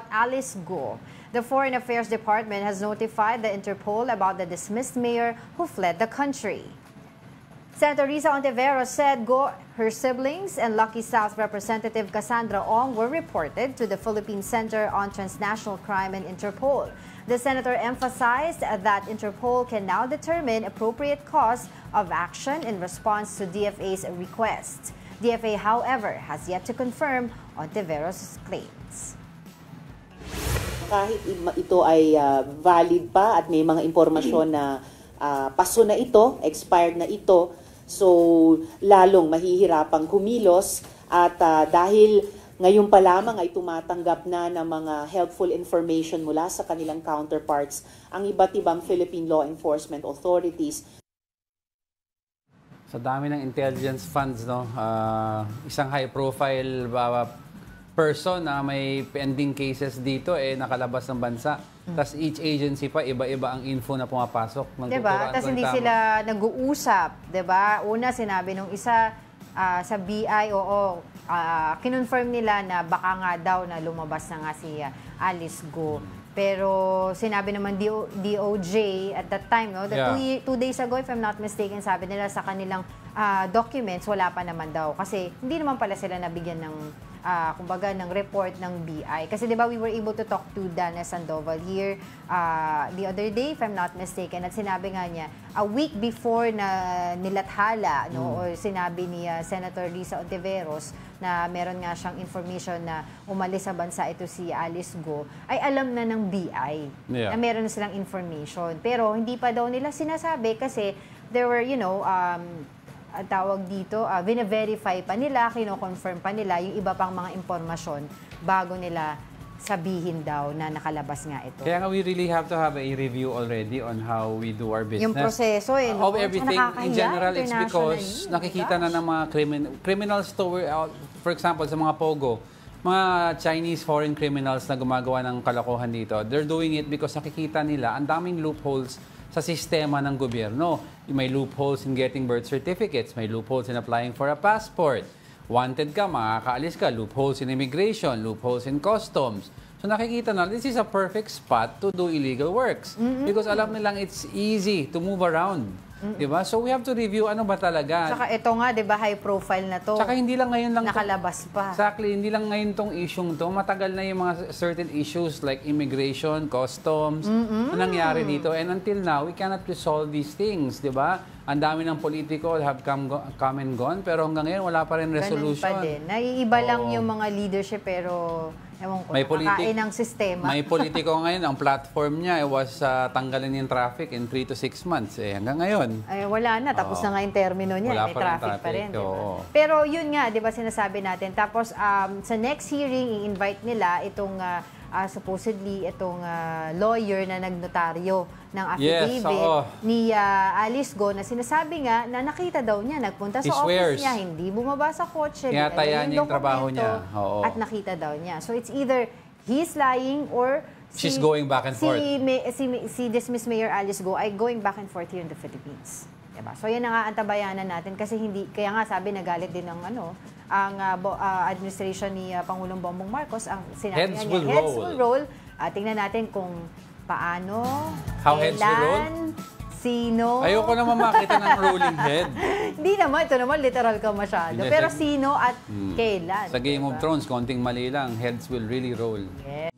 about Alice Go. The Foreign Affairs Department has notified the Interpol about the dismissed mayor who fled the country. Senator Risa Ontiveros said Go, her siblings, and Lucky South Representative Cassandra Ong were reported to the Philippine Center on Transnational Crime and Interpol. The senator emphasized that Interpol can now determine appropriate course of action in response to DFA's request. DFA, however, has yet to confirm Ontiveros' claims. Kahit ito ay valid pa at may mga impormasyon na paso na ito, expired na ito, so lalong mahihirapang kumilos at dahil ngayon pa lamang ay tumatanggap na ng mga helpful information mula sa kanilang counterparts ang iba't ibang Philippine law enforcement authorities. Sa dami ng intelligence funds, no, isang high-profile person na may pending cases dito nakalabas ng bansa. Tapos each agency pa, iba-iba ang info na pumapasok. Diba? Tapos hindi sila nag-uusap. Diba? Una, sinabi nung isa sa BI, kinonfirm nila na baka nga daw na lumabas na nga si Alice Go. Pero sinabi naman DOJ at that time, no, two days ago, if I'm not mistaken, sabi nila sa kanilang documents, wala pa naman daw. Kasi hindi naman pala sila nabigyan ng kumbaga ng report ng BI. Kasi 'di ba we were able to talk to Dana Sandoval here the other day, if I'm not mistaken, at sinabi nga niya a week before na nilathala, no, or sinabi ni Senator Risa Ontiveros na meron nga siyang information na umalis sa bansa ito si Alice Go, ay alam na ng BI na meron na silang information. Pero hindi pa daw nila sinasabi kasi there were, ang tawag dito, bine-verify pa nila, kino-confirm pa nila yung iba pang mga impormasyon bago nila sabihin daw na nakalabas nga ito. Kaya nga we really have to have a review already on how we do our business. Yung proseso, of everything in general, it's because nakikita na ng mga criminals to, for example, sa mga POGO, mga Chinese foreign criminals na gumagawa ng kalokohan dito, they're doing it because nakikita nila ang daming loopholes sa sistema ng gobyerno. May loopholes in getting birth certificates, may loopholes in applying for a passport. Wanted ka, makakaalis ka, loopholes in immigration, loopholes in customs. So nakikita na, this is a perfect spot to do illegal works. Because alam nilang it's easy to move around. Diba? So we have to review ano ba talaga. Saka ito nga, diba, high profile na to. Saka hindi lang ngayon lang nakalabas pa. Exactly, hindi lang ngayon tong isyung to. Matagal na yung mga certain issues like immigration, customs, na nangyari dito. And until now, we cannot resolve these things, diba? Ang dami ng politiko have come and gone, pero hanggang ngayon wala pa rin resolution. Ganun pa din. Naiiba lang yung mga leadership, pero ewan ko, nakakain ng sistema. May politiko ngayon, ang platform niya was tanggalin yung traffic in 3 to 6 months. Hanggang ngayon. Ay, wala na. Tapos na nga yung termino niya. May traffic pa rin. Diba? Pero yun nga, di ba sinasabi natin. Tapos sa next hearing, i-invite nila itong supposedly itong lawyer na nagnotaryo ng affidavit ni Alice Go na sinasabi nga na nakita daw niya, nagpunta sa office niya, hindi bumaba sa kotse, tinataya niya yung trabaho niya. At nakita daw niya. So it's either he's lying or she's going back and forth. Si dismissed Mayor Alice Go ay going back and forth here in the Philippines. Diba? So yan ang aantabayanan natin kasi hindi, kaya nga sabi nagalit din ng ang administration ni Pangulong Bongbong Marcos, ang sinabi niya, heads will roll. Tingnan natin kung paano, kailan, sino. Ayoko naman makita ng rolling head. Hindi naman, ito naman literal ka masyado. Pero sino at kailan. Sa Game of Thrones, konting mali lang, heads will really roll. Yes.